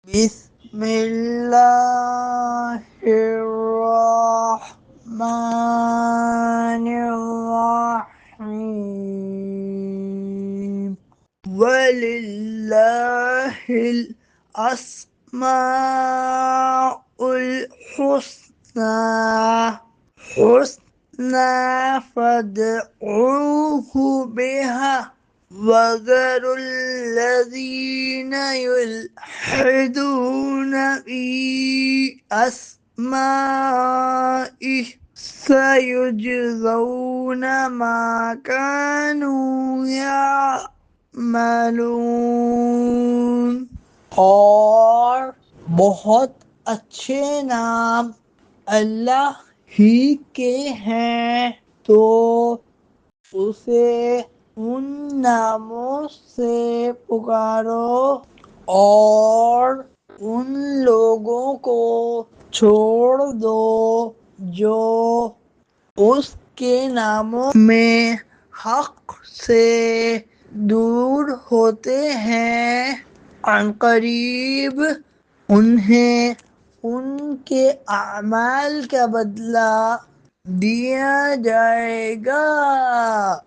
بسم الله الرحمن الرحيم ولله الأسماء الحسنى فادعوه بها وذروا الذين يلحدون في أسمائه سيجزون ما كانوا يعملون۔ اور بہت اچھے نام اللہ ہی کے ہیں، تو اسے ان ناموں سے پکارو اور ان لوگوں کو چھوڑ دو جو اس کے ناموں میں حق سے دور ہوتے ہیں۔ عنقریب انہیں ان کے اعمال کا بدلہ دیا جائے گا۔